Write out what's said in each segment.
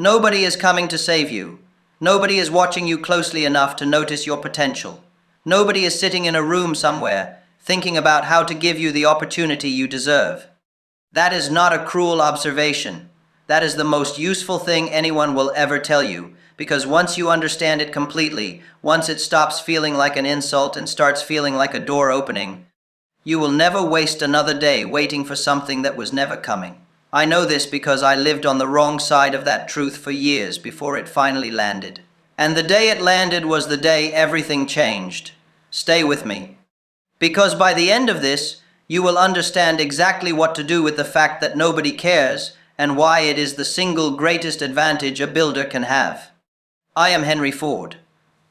Nobody is coming to save you. Nobody is watching you closely enough to notice your potential. Nobody is sitting in a room somewhere, thinking about how to give you the opportunity you deserve. That is not a cruel observation. That is the most useful thing anyone will ever tell you, because once you understand it completely, once it stops feeling like an insult and starts feeling like a door opening, you will never waste another day waiting for something that was never coming. I know this because I lived on the wrong side of that truth for years before it finally landed. And the day it landed was the day everything changed. Stay with me. Because by the end of this, you will understand exactly what to do with the fact that nobody cares and why it is the single greatest advantage a builder can have. I am Henry Ford.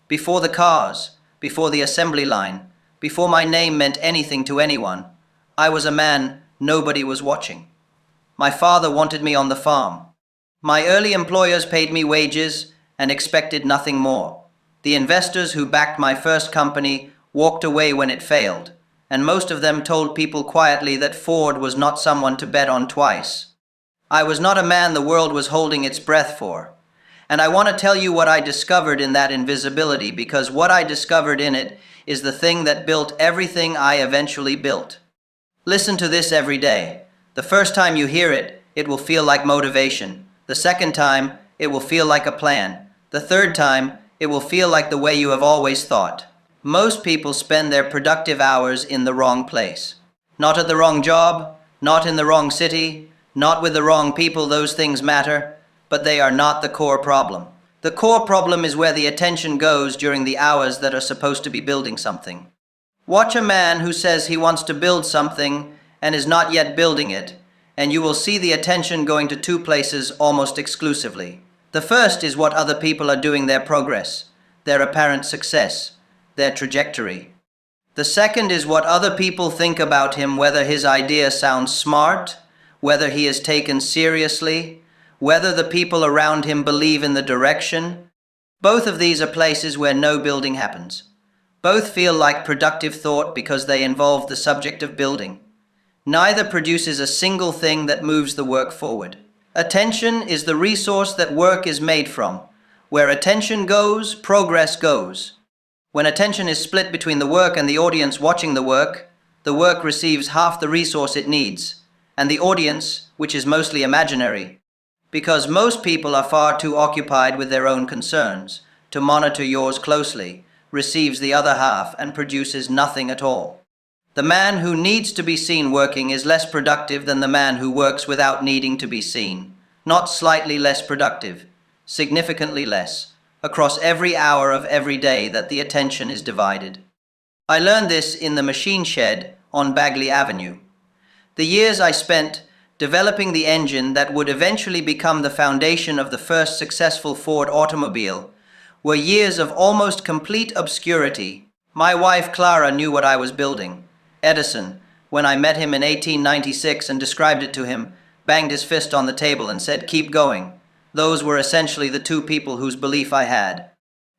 Before the cars, before the assembly line, before my name meant anything to anyone, I was a man nobody was watching. My father wanted me on the farm. My early employers paid me wages and expected nothing more. The investors who backed my first company walked away when it failed, and most of them told people quietly that Ford was not someone to bet on twice. I was not a man the world was holding its breath for. And I want to tell you what I discovered in that invisibility, because what I discovered in it is the thing that built everything I eventually built. Listen to this every day. The first time you hear it, it will feel like motivation. The second time, it will feel like a plan. The third time, it will feel like the way you have always thought. Most people spend their productive hours in the wrong place. Not at the wrong job, not in the wrong city, not with the wrong people. Those things matter, but they are not the core problem. The core problem is where the attention goes during the hours that are supposed to be building something. Watch a man who says he wants to build something and is not yet building it, and you will see the attention going to two places almost exclusively. The first is what other people are doing, their progress, their apparent success, their trajectory. The second is what other people think about him, whether his idea sounds smart, whether he is taken seriously, whether the people around him believe in the direction. Both of these are places where no building happens. Both feel like productive thought because they involve the subject of building. Neither produces a single thing that moves the work forward. Attention is the resource that work is made from. Where attention goes, progress goes. When attention is split between the work and the audience watching the work receives half the resource it needs, and the audience, which is mostly imaginary, because most people are far too occupied with their own concerns to monitor yours closely, receives the other half and produces nothing at all. The man who needs to be seen working is less productive than the man who works without needing to be seen. Not slightly less productive, significantly less, across every hour of every day that the attention is divided. I learned this in the machine shed on Bagley Avenue. The years I spent developing the engine that would eventually become the foundation of the first successful Ford automobile were years of almost complete obscurity. My wife Clara knew what I was building. Edison, when I met him in 1896 and described it to him, banged his fist on the table and said, "Keep going." Those were essentially the two people whose belief I had.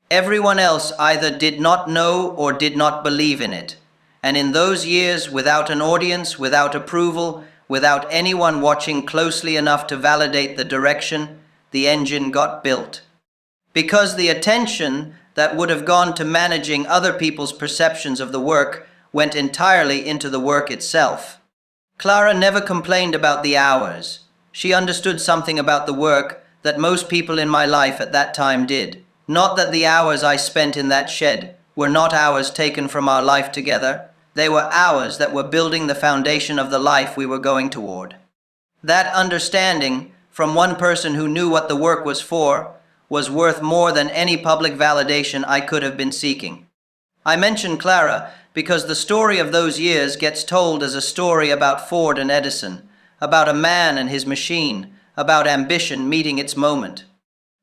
Everyone else either did not know or did not believe in it. And in those years, without an audience, without approval, without anyone watching closely enough to validate the direction, the engine got built. Because the attention that would have gone to managing other people's perceptions of the work went entirely into the work itself. Clara never complained about the hours. She understood something about the work that most people in my life at that time did. Not that the hours I spent in that shed were not hours taken from our life together. They were hours that were building the foundation of the life we were going toward. That understanding from one person who knew what the work was for was worth more than any public validation I could have been seeking. I mention Clara because the story of those years gets told as a story about Ford and Edison, about a man and his machine, about ambition meeting its moment.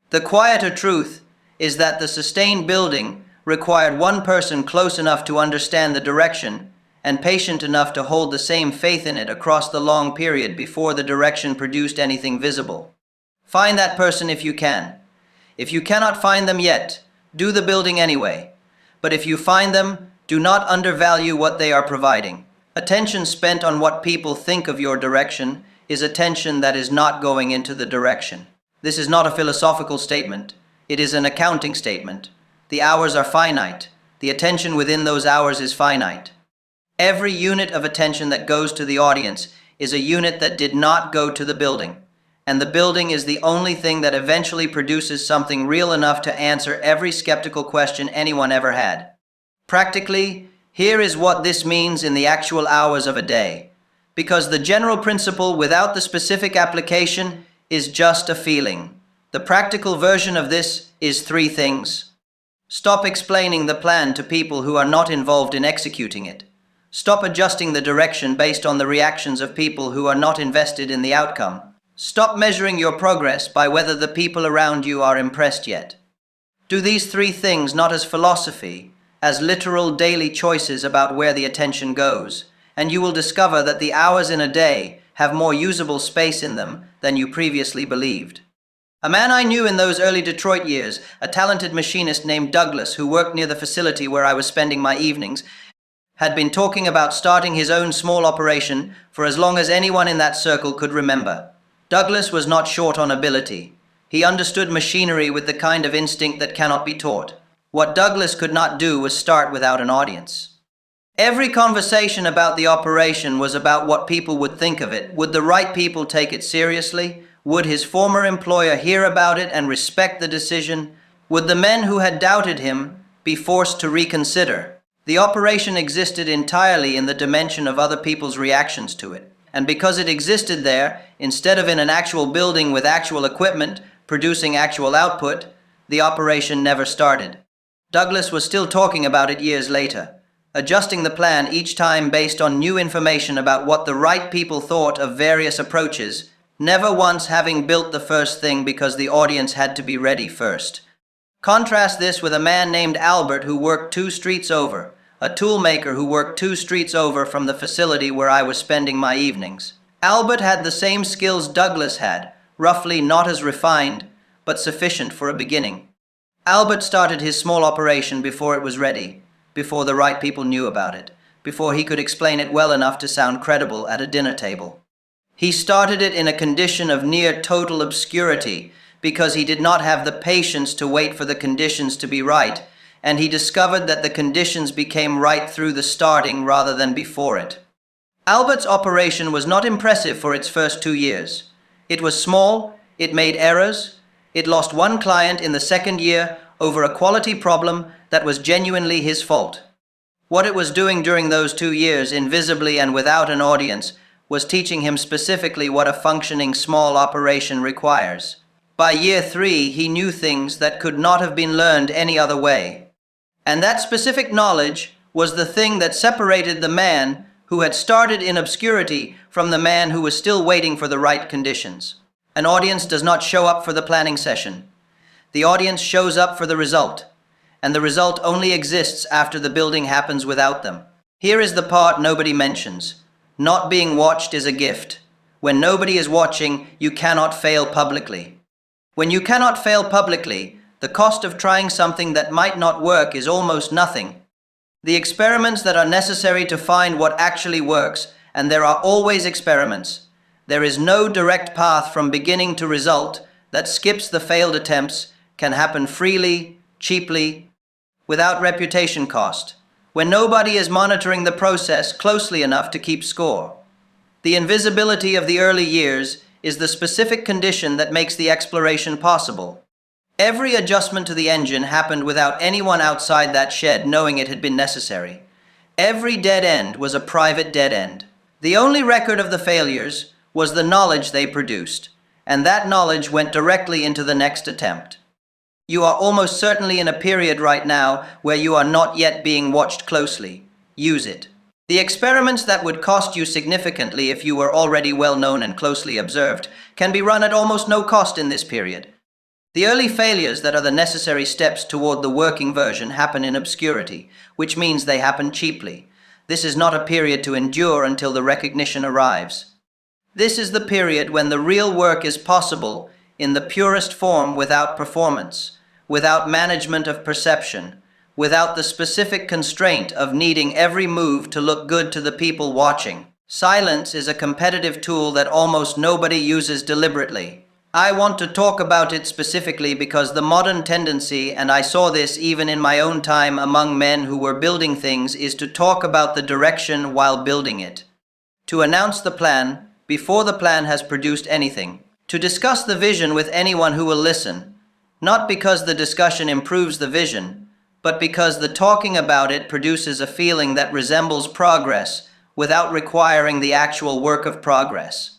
The quieter truth is that the sustained building required one person close enough to understand the direction and patient enough to hold the same faith in it across the long period before the direction produced anything visible. Find that person if you can. If you cannot find them yet, do the building anyway. But if you find them, do not undervalue what they are providing. Attention spent on what people think of your direction is attention that is not going into the direction. This is not a philosophical statement. It is an accounting statement. The hours are finite. The attention within those hours is finite. Every unit of attention that goes to the audience is a unit that did not go to the building. And the building is the only thing that eventually produces something real enough to answer every skeptical question anyone ever had. Practically, here is what this means in the actual hours of a day. Because the general principle without the specific application is just a feeling. The practical version of this is three things. Stop explaining the plan to people who are not involved in executing it. Stop adjusting the direction based on the reactions of people who are not invested in the outcome. Stop measuring your progress by whether the people around you are impressed yet. Do these three things not as philosophy, as literal daily choices about where the attention goes, and you will discover that the hours in a day have more usable space in them than you previously believed. A man I knew in those early Detroit years, a talented machinist named Douglas who worked near the facility where I was spending my evenings, had been talking about starting his own small operation for as long as anyone in that circle could remember. Douglas was not short on ability. He understood machinery with the kind of instinct that cannot be taught. What Douglas could not do was start without an audience. Every conversation about the operation was about what people would think of it. Would the right people take it seriously? Would his former employer hear about it and respect the decision? Would the men who had doubted him be forced to reconsider? The operation existed entirely in the dimension of other people's reactions to it. And because it existed there, instead of in an actual building with actual equipment, producing actual output, the operation never started. Douglas was still talking about it years later, adjusting the plan each time based on new information about what the right people thought of various approaches, never once having built the first thing because the audience had to be ready first. Contrast this with a man named Albert who worked 2 streets over, a toolmaker who worked 2 streets over from the facility where I was spending my evenings. Albert had the same skills Douglas had, roughly not as refined, but sufficient for a beginning. Albert started his small operation before it was ready, before the right people knew about it, before he could explain it well enough to sound credible at a dinner table. He started it in a condition of near total obscurity because he did not have the patience to wait for the conditions to be right, and he discovered that the conditions became right through the starting rather than before it. Albert's operation was not impressive for its first 2 years. It was small, it made errors, it lost 1 client in the second year over a quality problem that was genuinely his fault. What it was doing during those 2 years, invisibly and without an audience, was teaching him specifically what a functioning small operation requires. By year 3, he knew things that could not have been learned any other way. And that specific knowledge was the thing that separated the man who had started in obscurity from the man who was still waiting for the right conditions. An audience does not show up for the planning session. The audience shows up for the result, and the result only exists after the building happens without them. Here is the part nobody mentions. Not being watched is a gift. When nobody is watching, you cannot fail publicly. When you cannot fail publicly, the cost of trying something that might not work is almost nothing. The experiments that are necessary to find what actually works, and there are always experiments. There is no direct path from beginning to result that skips the failed attempts, can happen freely, cheaply, without reputation cost, when nobody is monitoring the process closely enough to keep score. The invisibility of the early years is the specific condition that makes the exploration possible. Every adjustment to the engine happened without anyone outside that shed knowing it had been necessary. Every dead end was a private dead end. The only record of the failures was the knowledge they produced, and that knowledge went directly into the next attempt. You are almost certainly in a period right now where you are not yet being watched closely. Use it. The experiments that would cost you significantly if you were already well known and closely observed can be run at almost no cost in this period. The early failures that are the necessary steps toward the working version happen in obscurity, which means they happen cheaply. This is not a period to endure until the recognition arrives. This is the period when the real work is possible in the purest form without performance, without management of perception, without the specific constraint of needing every move to look good to the people watching. Silence is a competitive tool that almost nobody uses deliberately. I want to talk about it specifically because the modern tendency, and I saw this even in my own time among men who were building things, is to talk about the direction while building it. To announce the plan before the plan has produced anything. To discuss the vision with anyone who will listen, not because the discussion improves the vision, but because the talking about it produces a feeling that resembles progress without requiring the actual work of progress.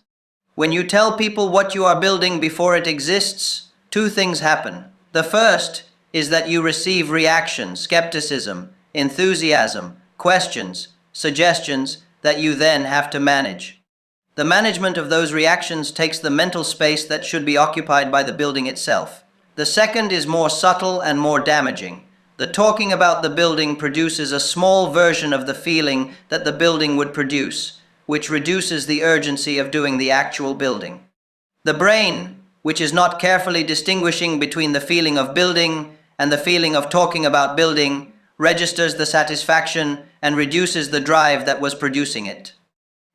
When you tell people what you are building before it exists, two things happen. The first is that you receive reaction, skepticism, enthusiasm, questions, suggestions that you then have to manage. The management of those reactions takes the mental space that should be occupied by the building itself. The second is more subtle and more damaging. The talking about the building produces a small version of the feeling that the building would produce, which reduces the urgency of doing the actual building. The brain, which is not carefully distinguishing between the feeling of building and the feeling of talking about building, registers the satisfaction and reduces the drive that was producing it.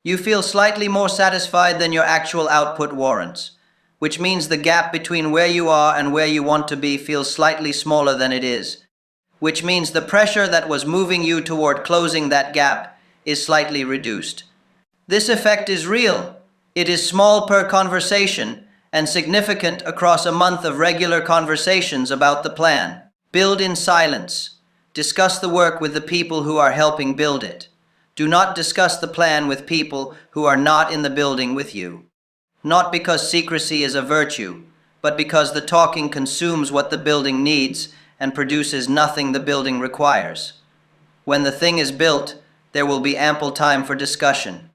You feel slightly more satisfied than your actual output warrants, which means the gap between where you are and where you want to be feels slightly smaller than it is, which means the pressure that was moving you toward closing that gap is slightly reduced. This effect is real. It is small per conversation and significant across a month of regular conversations about the plan. Build in silence. Discuss the work with the people who are helping build it. Do not discuss the plan with people who are not in the building with you. Not because secrecy is a virtue, but because the talking consumes what the building needs and produces nothing the building requires. When the thing is built, there will be ample time for discussion.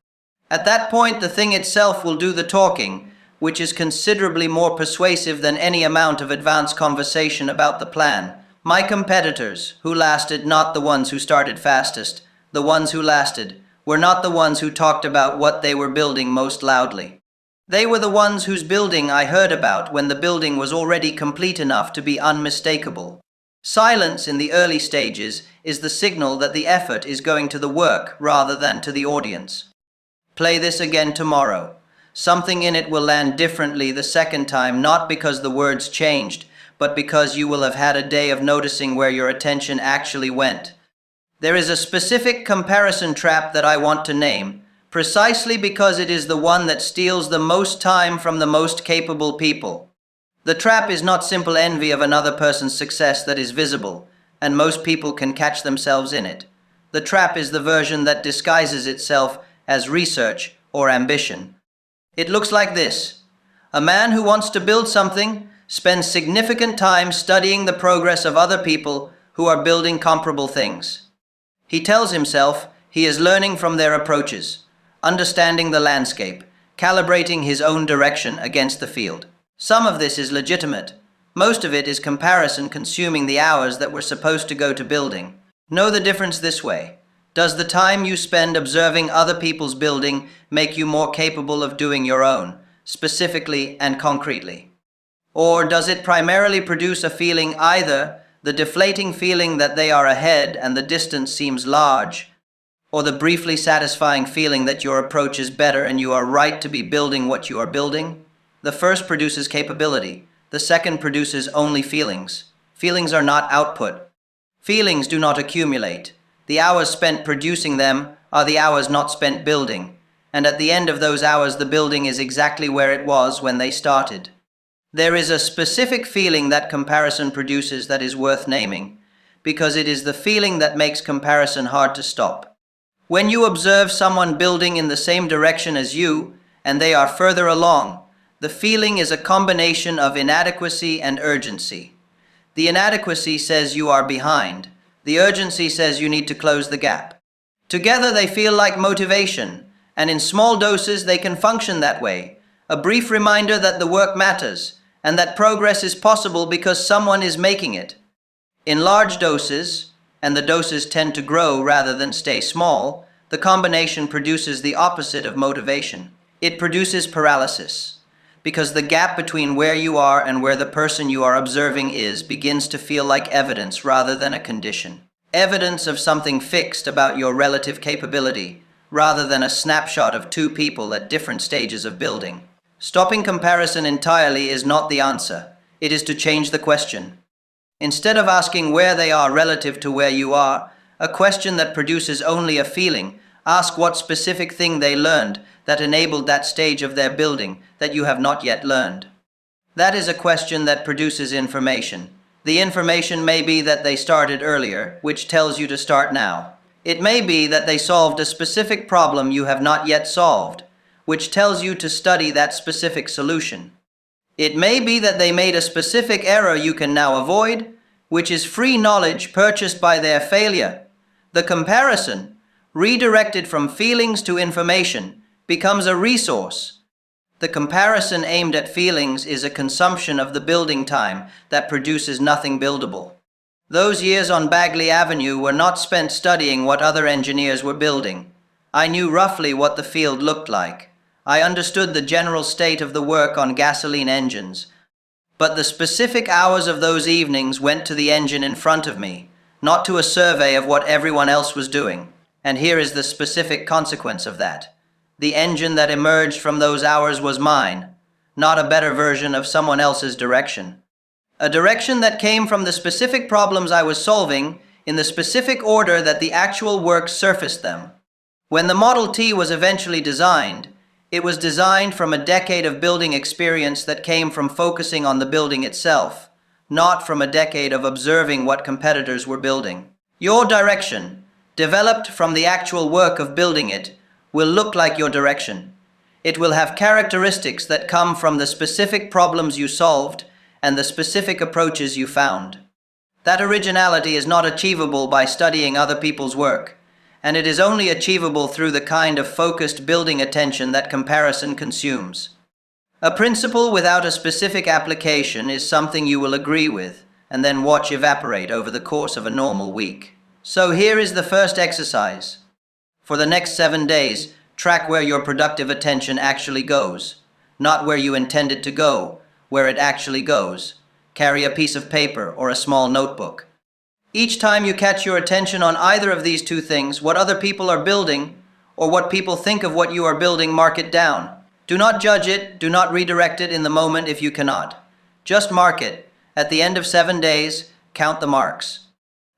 At that point, the thing itself will do the talking, which is considerably more persuasive than any amount of advanced conversation about the plan. My competitors, who lasted, not the ones who started fastest, the ones who lasted, were not the ones who talked about what they were building most loudly. They were the ones whose building I heard about when the building was already complete enough to be unmistakable. Silence in the early stages is the signal that the effort is going to the work rather than to the audience. Play this again tomorrow. Something in it will land differently the second time, not because the words changed, but because you will have had a day of noticing where your attention actually went. There is a specific comparison trap that I want to name, precisely because it is the one that steals the most time from the most capable people. The trap is not simple envy of another person's success that is visible, and most people can catch themselves in it. The trap is the version that disguises itself as research or ambition. It looks like this. A man who wants to build something spends significant time studying the progress of other people who are building comparable things. He tells himself he is learning from their approaches, understanding the landscape, calibrating his own direction against the field. Some of this is legitimate. Most of it is comparison consuming the hours that were supposed to go to building. Know the difference this way. Does the time you spend observing other people's building make you more capable of doing your own, specifically and concretely? Or does it primarily produce a feeling, either the deflating feeling that they are ahead and the distance seems large, or the briefly satisfying feeling that your approach is better and you are right to be building what you are building? The first produces capability. The second produces only feelings. Feelings are not output. Feelings do not accumulate. The hours spent producing them are the hours not spent building, and at the end of those hours the building is exactly where it was when they started. There is a specific feeling that comparison produces that is worth naming, because it is the feeling that makes comparison hard to stop. When you observe someone building in the same direction as you, and they are further along, the feeling is a combination of inadequacy and urgency. The inadequacy says you are behind. The urgency says you need to close the gap. Together they feel like motivation, and in small doses they can function that way. A brief reminder that the work matters, and that progress is possible because someone is making it. In large doses, and the doses tend to grow rather than stay small, the combination produces the opposite of motivation. It produces paralysis, because the gap between where you are and where the person you are observing is begins to feel like evidence rather than a condition. Evidence of something fixed about your relative capability, rather than a snapshot of two people at different stages of building. Stopping comparison entirely is not the answer. It is to change the question. Instead of asking where they are relative to where you are, a question that produces only a feeling, ask what specific thing they learned that enabled that stage of their building that you have not yet learned. That is a question that produces information. The information may be that they started earlier, which tells you to start now. It may be that they solved a specific problem you have not yet solved, which tells you to study that specific solution. It may be that they made a specific error you can now avoid, which is free knowledge purchased by their failure. The comparison, redirected from feelings to information, becomes a resource. The comparison aimed at feelings is a consumption of the building time that produces nothing buildable. Those years on Bagley Avenue were not spent studying what other engineers were building. I knew roughly what the field looked like. I understood the general state of the work on gasoline engines. But the specific hours of those evenings went to the engine in front of me, not to a survey of what everyone else was doing. And here is the specific consequence of that. The engine that emerged from those hours was mine, not a better version of someone else's direction. A direction that came from the specific problems I was solving in the specific order that the actual work surfaced them. When the Model T was eventually designed, it was designed from a decade of building experience that came from focusing on the building itself, not from a decade of observing what competitors were building. Your direction, developed from the actual work of building it, will look like your direction. It will have characteristics that come from the specific problems you solved and the specific approaches you found. That originality is not achievable by studying other people's work, and it is only achievable through the kind of focused building attention that comparison consumes. A principle without a specific application is something you will agree with and then watch evaporate over the course of a normal week. So here is the first exercise. For the next 7 days, track where your productive attention actually goes, not where you intend it to go, where it actually goes. Carry a piece of paper or a small notebook. Each time you catch your attention on either of these two things, what other people are building, or what people think of what you are building, mark it down. Do not judge it, do not redirect it in the moment if you cannot. Just mark it. At the end of 7 days, count the marks.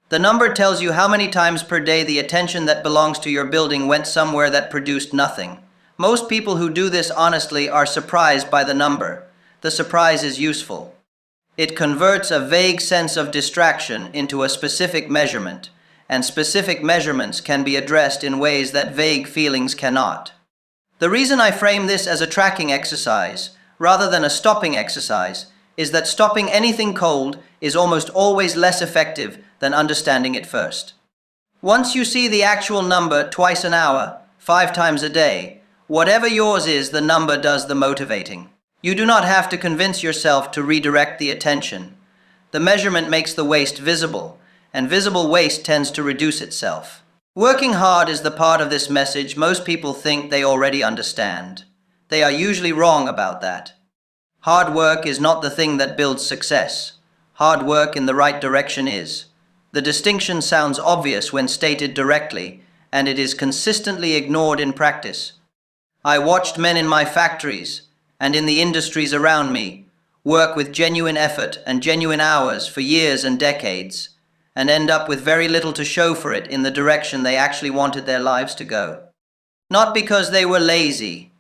The number tells you how many times per day the attention that belongs to your building went somewhere that produced nothing. Most people who do this honestly are surprised by the number. The surprise is useful. It converts a vague sense of distraction into a specific measurement, and specific measurements can be addressed in ways that vague feelings cannot. The reason I frame this as a tracking exercise, rather than a stopping exercise, is that stopping anything cold is almost always less effective than understanding it first. Once you see the actual number twice an hour, 5 times a day, whatever yours is, the number does the motivating. You do not have to convince yourself to redirect the attention. The measurement makes the waste visible, and visible waste tends to reduce itself. Working hard is the part of this message most people think they already understand. They are usually wrong about that. Hard work is not the thing that builds success. Hard work in the right direction is. The distinction sounds obvious when stated directly, and it is consistently ignored in practice. I watched men in my factories and in the industries around me work with genuine effort and genuine hours for years and decades, and end up with very little to show for it in the direction they actually wanted their lives to go. Not because they were lazy,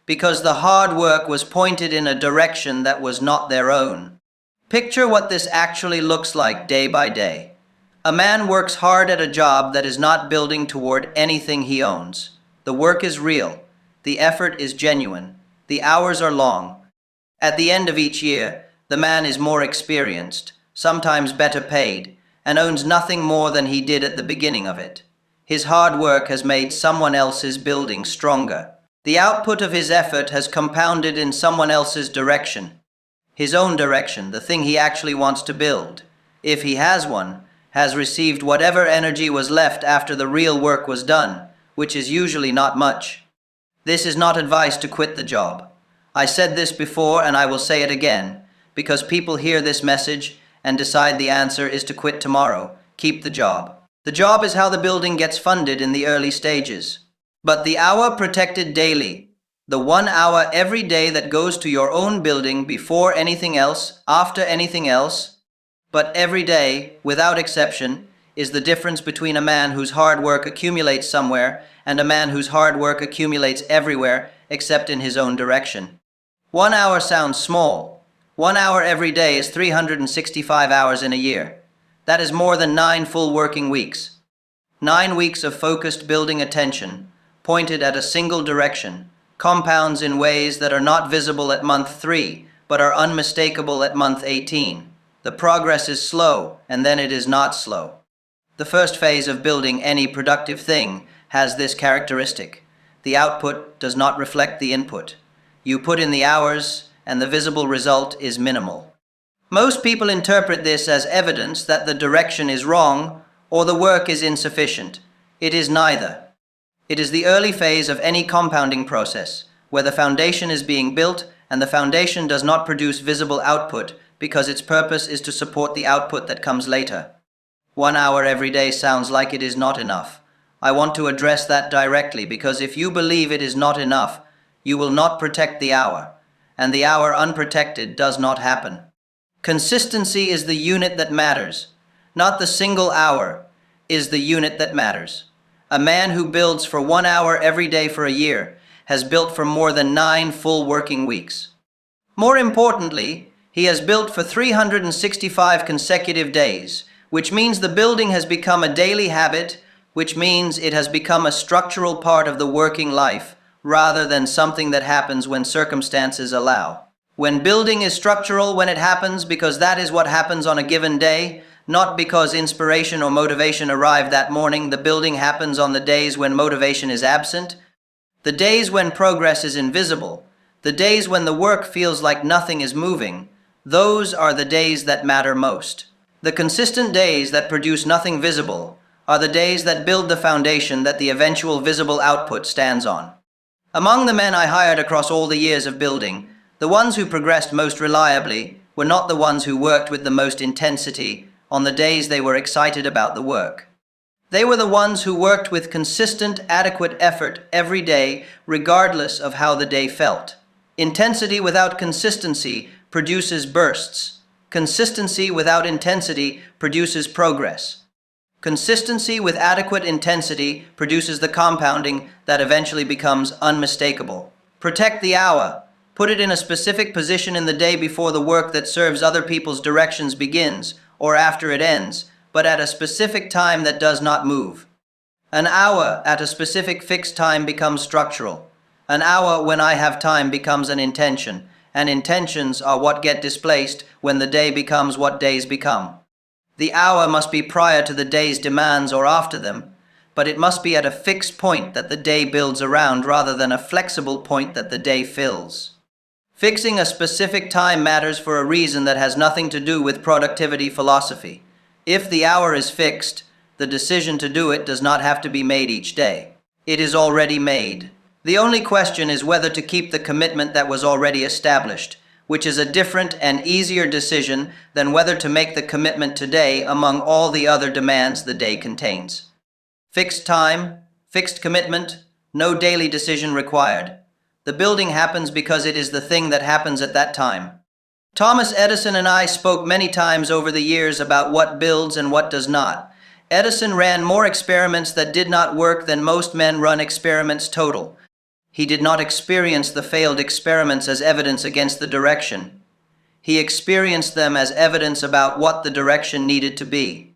because the hard work was pointed in a direction that was not their own. Picture what this actually looks like day by day. A man works hard at a job that is not building toward anything he owns. The work is real. The effort is genuine. The hours are long. At the end of each year, the man is more experienced, sometimes better paid, and owns nothing more than he did at the beginning of it. His hard work has made someone else's building stronger. The output of his effort has compounded in someone else's direction. His own direction, the thing he actually wants to build, if he has one, has received whatever energy was left after the real work was done, which is usually not much. This is not advice to quit the job. I said this before and I will say it again, because people hear this message and decide the answer is to quit tomorrow, keep the job. The job is how the building gets funded in the early stages. But the hour protected daily, The 1 hour every day that goes to your own building before anything else, after anything else, but every day, without exception, is the difference between a man whose hard work accumulates somewhere and a man whose hard work accumulates everywhere except in his own direction. 1 hour sounds small. 1 hour every day is 365 hours in a year. That is more than 9 full working weeks. 9 weeks of focused building attention, pointed at a single direction, compounds in ways that are not visible at month 3, but are unmistakable at month 18. The progress is slow, and then it is not slow. The first phase of building any productive thing has this characteristic. The output does not reflect the input. You put in the hours, and the visible result is minimal. Most people interpret this as evidence that the direction is wrong or the work is insufficient. It is neither. It is the early phase of any compounding process, where the foundation is being built and the foundation does not produce visible output because its purpose is to support the output that comes later. 1 hour every day sounds like it is not enough. I want to address that directly because if you believe it is not enough, you will not protect the hour, and the hour unprotected does not happen. Consistency is the unit that matters, not the single hour is the unit that matters. A man who builds for 1 hour every day for a year has built for more than 9 full working weeks. More importantly, he has built for 365 consecutive days, which means the building has become a daily habit, which means it has become a structural part of the working life, rather than something that happens when circumstances allow. When building is structural, when it happens because that is what happens on a given day, not because inspiration or motivation arrived that morning, the building happens on the days when motivation is absent, the days when progress is invisible, the days when the work feels like nothing is moving. Those are the days that matter most. The consistent days that produce nothing visible are the days that build the foundation that the eventual visible output stands on. Among the men I hired across all the years of building, the ones who progressed most reliably were not the ones who worked with the most intensity on the days they were excited about the work. They were the ones who worked with consistent, adequate effort every day, regardless of how the day felt. Intensity without consistency produces bursts. Consistency without intensity produces progress. Consistency with adequate intensity produces the compounding that eventually becomes unmistakable. Protect the hour. Put it in a specific position in the day before the work that serves other people's directions begins, or after it ends, but at a specific time that does not move. An hour at a specific fixed time becomes structural. An hour when I have time becomes an intention, and intentions are what get displaced when the day becomes what days become. The hour must be prior to the day's demands or after them, but it must be at a fixed point that the day builds around rather than a flexible point that the day fills. Fixing a specific time matters for a reason that has nothing to do with productivity philosophy. If the hour is fixed, the decision to do it does not have to be made each day. It is already made. The only question is whether to keep the commitment that was already established, which is a different and easier decision than whether to make the commitment today among all the other demands the day contains. Fixed time, fixed commitment, no daily decision required. The building happens because it is the thing that happens at that time. Thomas Edison and I spoke many times over the years about what builds and what does not. Edison ran more experiments that did not work than most men run experiments total. He did not experience the failed experiments as evidence against the direction. He experienced them as evidence about what the direction needed to be.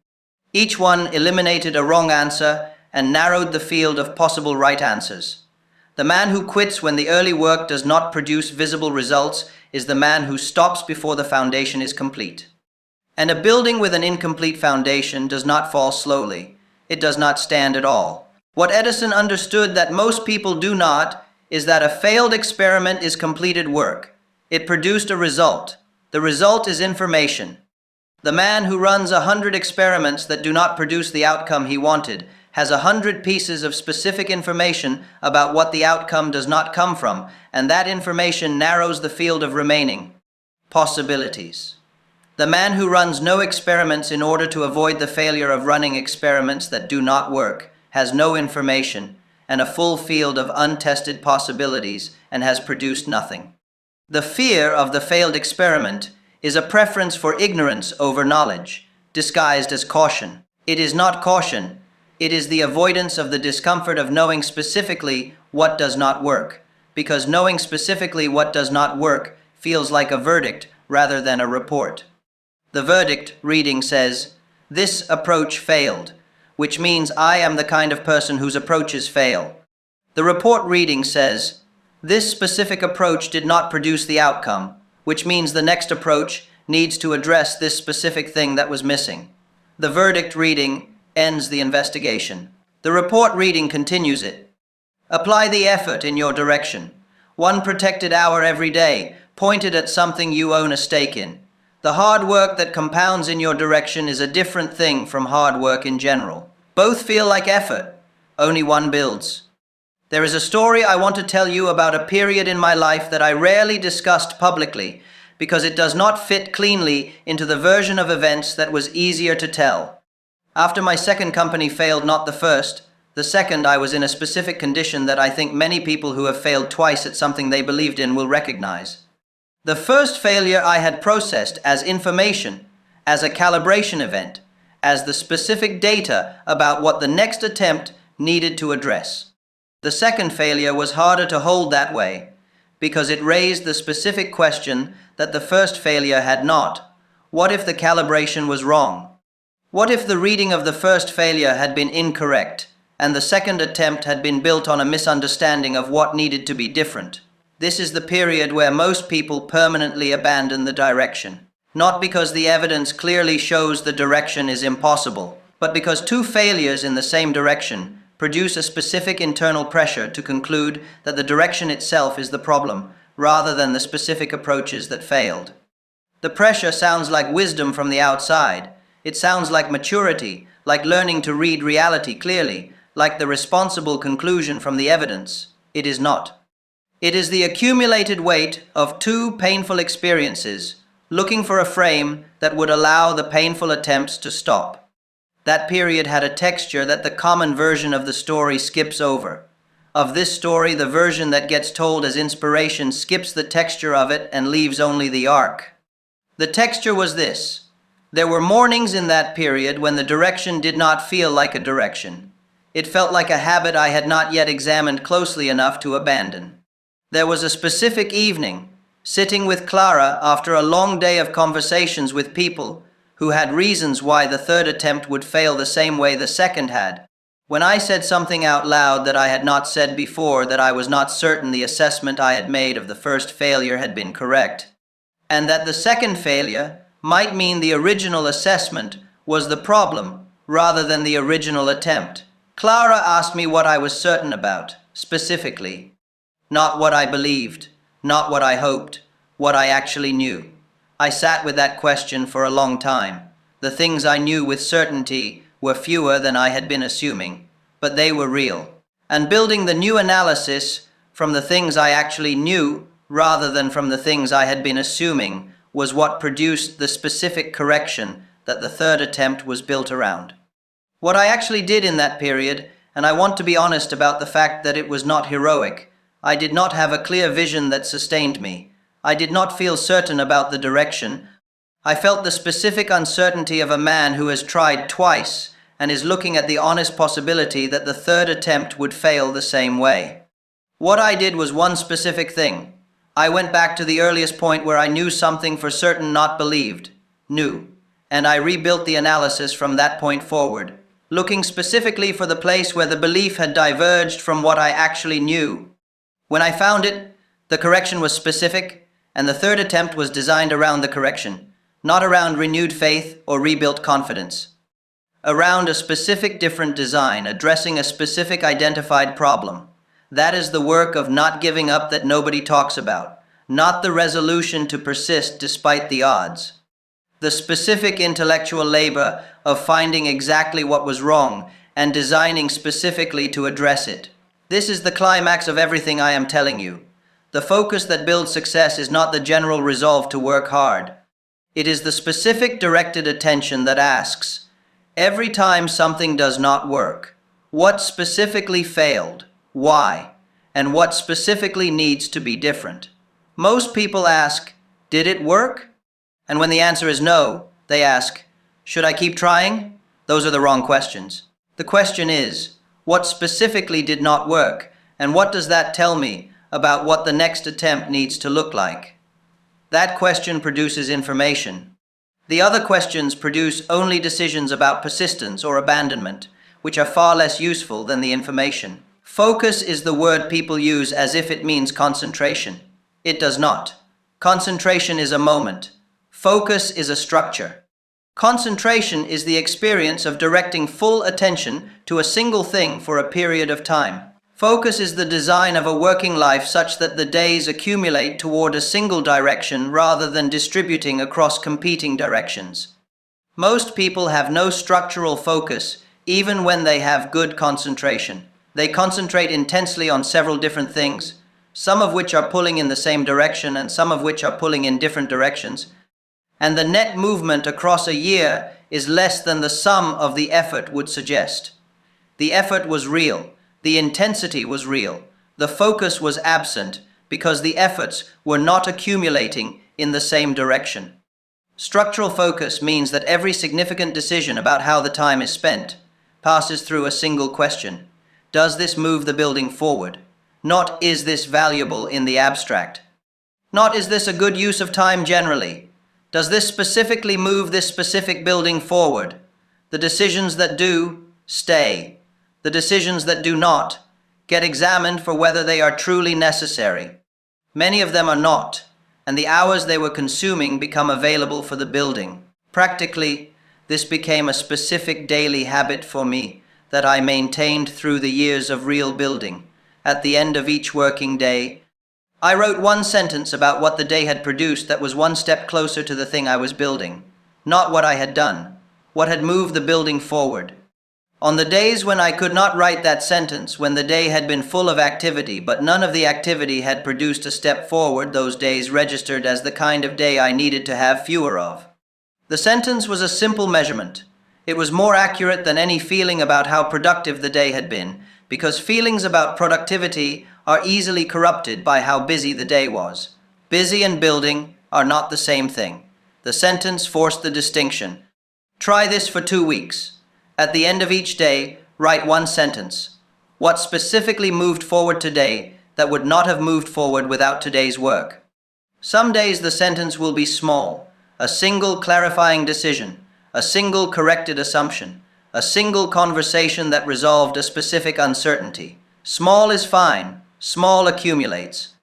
Each one eliminated a wrong answer and narrowed the field of possible right answers. The man who quits when the early work does not produce visible results is the man who stops before the foundation is complete. And a building with an incomplete foundation does not fall slowly. It does not stand at all. What Edison understood that most people do not is that a failed experiment is completed work. It produced a result. The result is information. The man who runs 100 experiments that do not produce the outcome he wanted has 100 pieces of specific information about what the outcome does not come from, and that information narrows the field of remaining possibilities. The man who runs no experiments in order to avoid the failure of running experiments that do not work has no information, and a full field of untested possibilities and has produced nothing. The fear of the failed experiment is a preference for ignorance over knowledge, disguised as caution. It is not caution, it is the avoidance of the discomfort of knowing specifically what does not work, because knowing specifically what does not work feels like a verdict rather than a report. The verdict reading says, "This approach failed," which means I am the kind of person whose approaches fail. The report reading says, "This specific approach did not produce the outcome," which means the next approach needs to address this specific thing that was missing. The verdict reading ends the investigation. The report reading continues it. Apply the effort in your direction. One protected hour every day, pointed at something you own a stake in. The hard work that compounds in your direction is a different thing from hard work in general. Both feel like effort, only one builds. There is a story I want to tell you about a period in my life that I rarely discussed publicly because it does not fit cleanly into the version of events that was easier to tell. After my second company failed, not the second, I was in a specific condition that I think many people who have failed twice at something they believed in will recognize. The first failure I had processed as information, as a calibration event, as the specific data about what the next attempt needed to address. The second failure was harder to hold that way, because it raised the specific question that the first failure had not. What if the calibration was wrong? What if the reading of the first failure had been incorrect, and the second attempt had been built on a misunderstanding of what needed to be different? This is the period where most people permanently abandon the direction. Not because the evidence clearly shows the direction is impossible, but because two failures in the same direction produce a specific internal pressure to conclude that the direction itself is the problem, rather than the specific approaches that failed. The pressure sounds like wisdom from the outside. It sounds like maturity, like learning to read reality clearly, like the responsible conclusion from the evidence. It is not. It is the accumulated weight of two painful experiences, looking for a frame that would allow the painful attempts to stop. That period had a texture that the common version of the story skips over. Of this story, the version that gets told as inspiration skips the texture of it and leaves only the arc. The texture was this. There were mornings in that period when the direction did not feel like a direction. It felt like a habit I had not yet examined closely enough to abandon. There was a specific evening, sitting with Clara after a long day of conversations with people who had reasons why the third attempt would fail the same way the second had, when I said something out loud that I had not said before, that I was not certain the assessment I had made of the first failure had been correct, and that the second failure might mean the original assessment was the problem rather than the original attempt. Clara asked me what I was certain about, specifically. Not what I believed, not what I hoped, what I actually knew. I sat with that question for a long time. The things I knew with certainty were fewer than I had been assuming, but they were real. And building the new analysis from the things I actually knew rather than from the things I had been assuming was what produced the specific correction that the third attempt was built around. What I actually did in that period, and I want to be honest about the fact that it was not heroic, I did not have a clear vision that sustained me. I did not feel certain about the direction. I felt the specific uncertainty of a man who has tried twice and is looking at the honest possibility that the third attempt would fail the same way. What I did was one specific thing. I went back to the earliest point where I knew something for certain, not believed, knew, and I rebuilt the analysis from that point forward, looking specifically for the place where the belief had diverged from what I actually knew. When I found it, the correction was specific, and the third attempt was designed around the correction, not around renewed faith or rebuilt confidence. Around a specific different design, addressing a specific identified problem. That is the work of not giving up that nobody talks about, not the resolution to persist despite the odds. The specific intellectual labor of finding exactly what was wrong and designing specifically to address it. This is the climax of everything I am telling you. The focus that builds success is not the general resolve to work hard. It is the specific directed attention that asks, every time something does not work, what specifically failed? why, and what specifically needs to be different. Most people ask, did it work? And when the answer is no, they ask, should I keep trying? Those are the wrong questions. The question is, what specifically did not work, and what does that tell me about what the next attempt needs to look like? That question produces information. The other questions produce only decisions about persistence or abandonment, which are far less useful than the information. Focus is the word people use as if it means concentration. It does not. Concentration is a moment. Focus is a structure. Concentration is the experience of directing full attention to a single thing for a period of time. Focus is the design of a working life such that the days accumulate toward a single direction rather than distributing across competing directions. Most people have no structural focus, even when they have good concentration. They concentrate intensely on several different things, some of which are pulling in the same direction and some of which are pulling in different directions. And the net movement across a year is less than the sum of the effort would suggest. The effort was real. The intensity was real. The focus was absent because the efforts were not accumulating in the same direction. Structural focus means that every significant decision about how the time is spent passes through a single question. Does this move the building forward? Not, is this valuable in the abstract? Not, is this a good use of time generally? Does this specifically move this specific building forward? The decisions that do, stay. The decisions that do not, get examined for whether they are truly necessary. Many of them are not, and the hours they were consuming become available for the building. Practically, this became a specific daily habit for me that I maintained through the years of real building. At the end of each working day, I wrote one sentence about what the day had produced that was one step closer to the thing I was building. Not what I had done, what had moved the building forward. On the days when I could not write that sentence, when the day had been full of activity, but none of the activity had produced a step forward, those days registered as the kind of day I needed to have fewer of. The sentence was a simple measurement. It was more accurate than any feeling about how productive the day had been, because feelings about productivity are easily corrupted by how busy the day was. Busy and building are not the same thing. The sentence forced the distinction. Try this for 2 weeks. At the end of each day, write one sentence. What specifically moved forward today that would not have moved forward without today's work? Some days the sentence will be small, a single clarifying decision, a single corrected assumption, a single conversation that resolved a specific uncertainty. Small is fine. Small accumulates.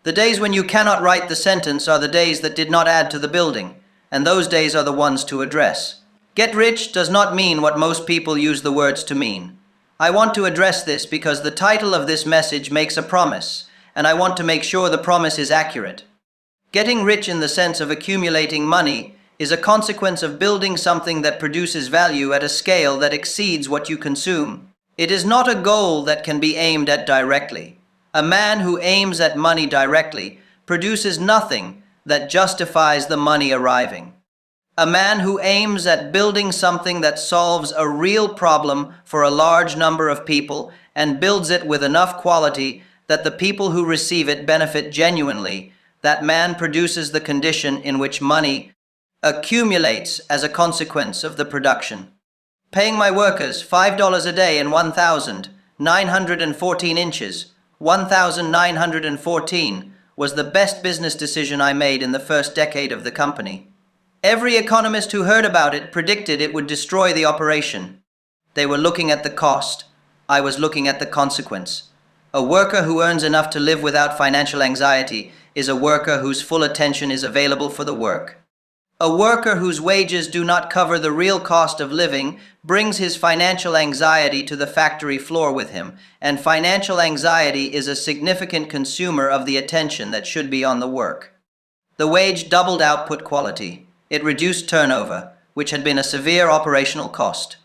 The days when you cannot write the sentence are the days that did not add to the building, and those days are the ones to address. Get rich does not mean what most people use the words to mean. I want to address this because the title of this message makes a promise, and I want to make sure the promise is accurate. Getting rich in the sense of accumulating money is a consequence of building something that produces value at a scale that exceeds what you consume. It is not a goal that can be aimed at directly. A man who aims at money directly produces nothing that justifies the money arriving. A man who aims at building something that solves a real problem for a large number of people and builds it with enough quality that the people who receive it benefit genuinely, that man produces the condition in which money accumulates as a consequence of the production. Paying my workers $5 a day in 1,914 inches, 1,914, was the best business decision I made in the first decade of the company. Every economist who heard about it predicted it would destroy the operation. They were looking at the cost. I was looking at the consequence. A worker who earns enough to live without financial anxiety is a worker whose full attention is available for the work. A worker whose wages do not cover the real cost of living brings his financial anxiety to the factory floor with him, and financial anxiety is a significant consumer of the attention that should be on the work. The wage doubled output quality. It reduced turnover, which had been a severe operational cost.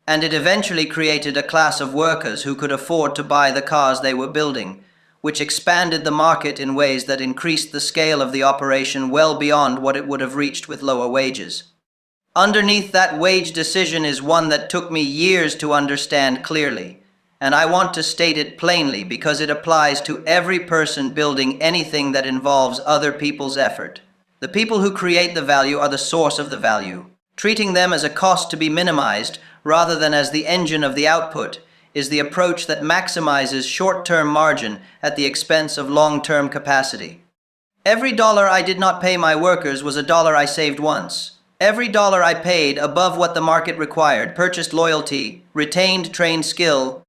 And it eventually created a class of workers who could afford to buy the cars they were building, which expanded the market in ways that increased the scale of the operation well beyond what it would have reached with lower wages. Underneath that wage decision is one that took me years to understand clearly, And I want to state it plainly because it applies to every person building anything that involves other people's effort. The people who create the value are the source of the value. Treating them as a cost to be minimized rather than as the engine of the output is the approach that maximizes short-term margin at the expense of long-term capacity. Every dollar I did not pay my workers was a dollar I saved once. Every dollar I paid above what the market required purchased loyalty, retained trained skill,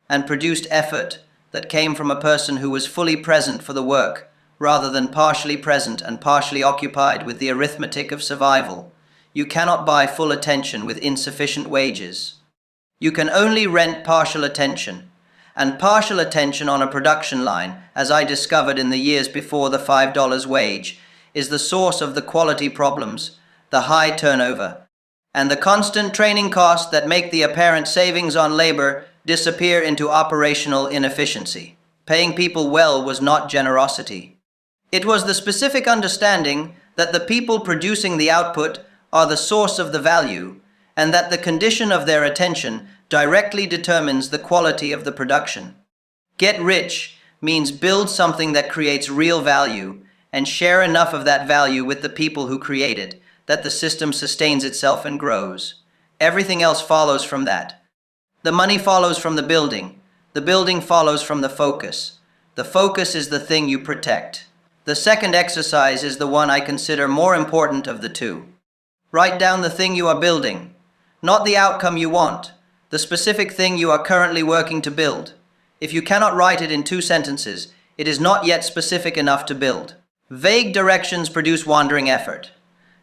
and produced effort that came from a person who was fully present for the work, rather than partially present and partially occupied with the arithmetic of survival. You cannot buy full attention with insufficient wages. You can only rent partial attention. And partial attention on a production line, as I discovered in the years before the $5 wage, is the source of the quality problems, the high turnover, and the constant training costs that make the apparent savings on labor disappear into operational inefficiency. Paying people well was not generosity. It was the specific understanding that the people producing the output are the source of the value, and that the condition of their attention directly determines the quality of the production. Get rich means build something that creates real value and share enough of that value with the people who create it that the system sustains itself and grows. Everything else follows from that. The money follows from the building follows from the focus. The focus is the thing you protect. The second exercise is the one I consider more important of the two. Write down the thing you are building, not the outcome you want, the specific thing you are currently working to build. If you cannot write it in 2 sentences, it is not yet specific enough to build. Vague directions produce wandering effort.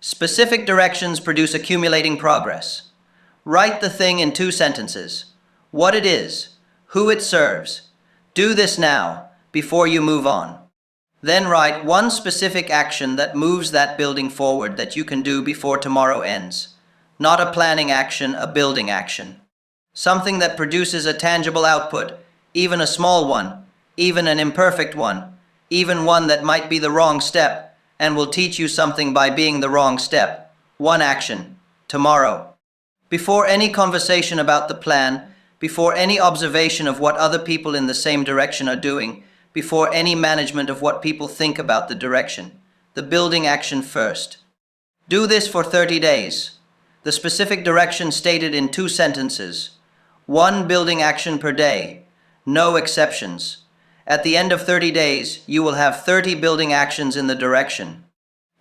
Specific directions produce accumulating progress. Write the thing in 2 sentences. What it is, who it serves. Do this now, before you move on. Then write one specific action that moves that building forward that you can do before tomorrow ends. Not a planning action, a building action. Something that produces a tangible output, even a small one, even an imperfect one, even one that might be the wrong step, and will teach you something by being the wrong step. One action, tomorrow. Before any conversation about the plan, before any observation of what other people in the same direction are doing, before any management of what people think about the direction, the building action first. Do this for 30 days. The specific direction stated in 2 sentences. 1 building action per day. No exceptions. At the end of 30 days, you will have 30 building actions in the direction.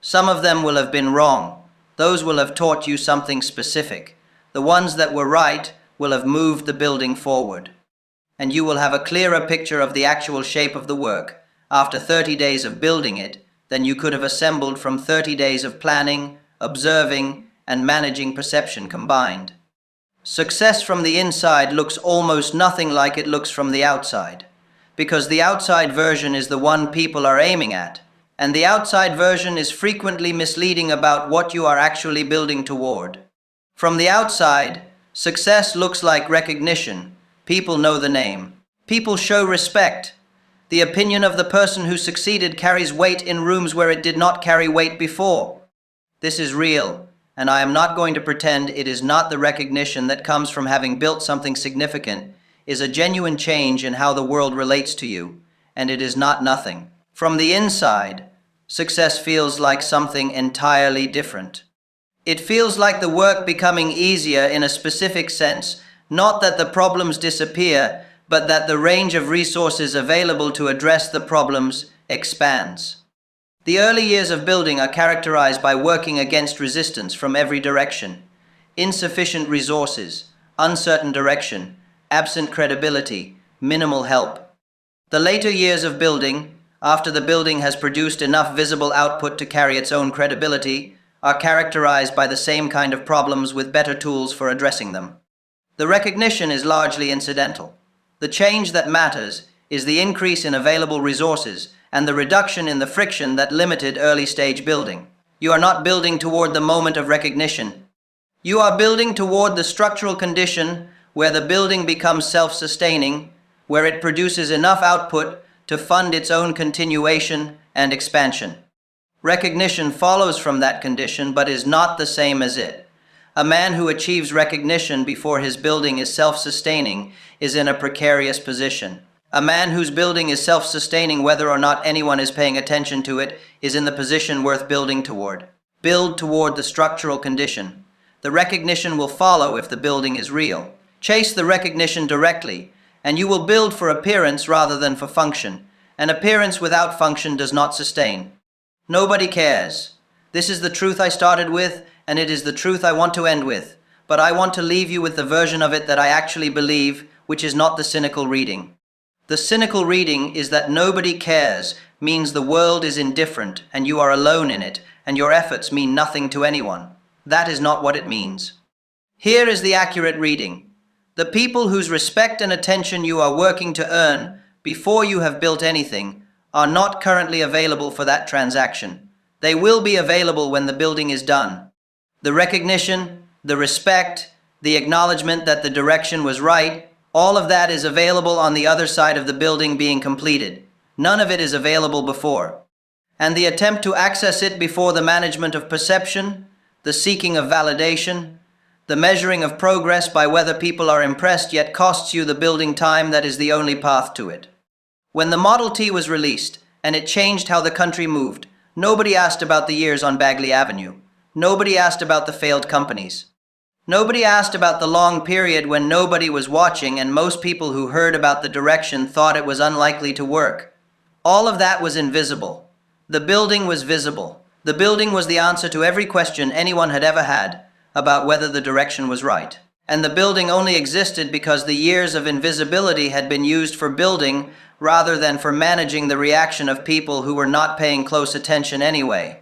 Some of them will have been wrong. Those will have taught you something specific. The ones that were right will have moved the building forward. And you will have a clearer picture of the actual shape of the work after 30 days of building it than you could have assembled from 30 days of planning, observing, and managing perception combined. Success from the inside looks almost nothing like it looks from the outside, because the outside version is the one people are aiming at, and the outside version is frequently misleading about what you are actually building toward. From the outside, success looks like recognition. People know the name. People show respect. The opinion of the person who succeeded carries weight in rooms where it did not carry weight before. This is real, and I am not going to pretend it is not. The recognition that comes from having built something significant is a genuine change in how the world relates to you, and it is not nothing. From the inside, success feels like something entirely different. It feels like the work becoming easier in a specific sense, not that the problems disappear, but that the range of resources available to address the problems expands. The early years of building are characterized by working against resistance from every direction. Insufficient resources, uncertain direction, absent credibility, minimal help. The later years of building, after the building has produced enough visible output to carry its own credibility, are characterized by the same kind of problems with better tools for addressing them. The recognition is largely incidental. The change that matters is the increase in available resources and the reduction in the friction that limited early-stage building. You are not building toward the moment of recognition. You are building toward the structural condition where the building becomes self-sustaining, where it produces enough output to fund its own continuation and expansion. Recognition follows from that condition, but is not the same as it. A man who achieves recognition before his building is self-sustaining is in a precarious position. A man whose building is self-sustaining whether or not anyone is paying attention to it is in the position worth building toward. Build toward the structural condition. The recognition will follow if the building is real. Chase the recognition directly, and you will build for appearance rather than for function. An appearance without function does not sustain. Nobody cares. This is the truth I started with, and it is the truth I want to end with. But I want to leave you with the version of it that I actually believe, which is not the cynical reading. The cynical reading is that nobody cares means the world is indifferent and you are alone in it, and your efforts mean nothing to anyone. That is not what it means. Here is the accurate reading. The people whose respect and attention you are working to earn before you have built anything are not currently available for that transaction. They will be available when the building is done. The recognition, the respect, the acknowledgement that the direction was right, all of that is available on the other side of the building being completed. None of it is available before. And the attempt to access it before the management of perception, the seeking of validation, the measuring of progress by whether people are impressed yet costs you the building time that is the only path to it. When the Model T was released, and it changed how the country moved, nobody asked about the years on Bagley Avenue. Nobody asked about the failed companies. Nobody asked about the long period when nobody was watching and most people who heard about the direction thought it was unlikely to work. All of that was invisible. The building was visible. The building was the answer to every question anyone had ever had about whether the direction was right. And the building only existed because the years of invisibility had been used for building rather than for managing the reaction of people who were not paying close attention anyway.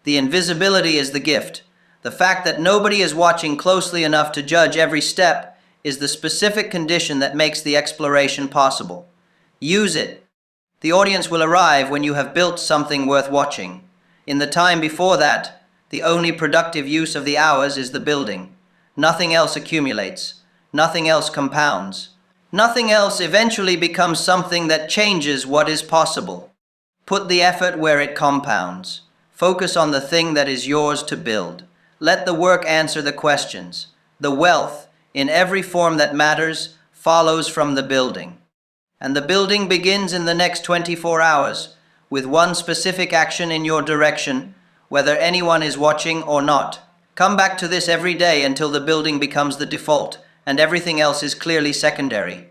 The invisibility is the gift. The fact that nobody is watching closely enough to judge every step is the specific condition that makes the exploration possible. Use it. The audience will arrive when you have built something worth watching. In the time before that, the only productive use of the hours is the building. Nothing else accumulates. Nothing else compounds. Nothing else eventually becomes something that changes what is possible. Put the effort where it compounds. Focus on the thing that is yours to build. Let the work answer the questions. The wealth, in every form that matters, follows from the building. And the building begins in the next 24 hours, with one specific action in your direction, whether anyone is watching or not. Come back to this every day until the building becomes the default, and everything else is clearly secondary.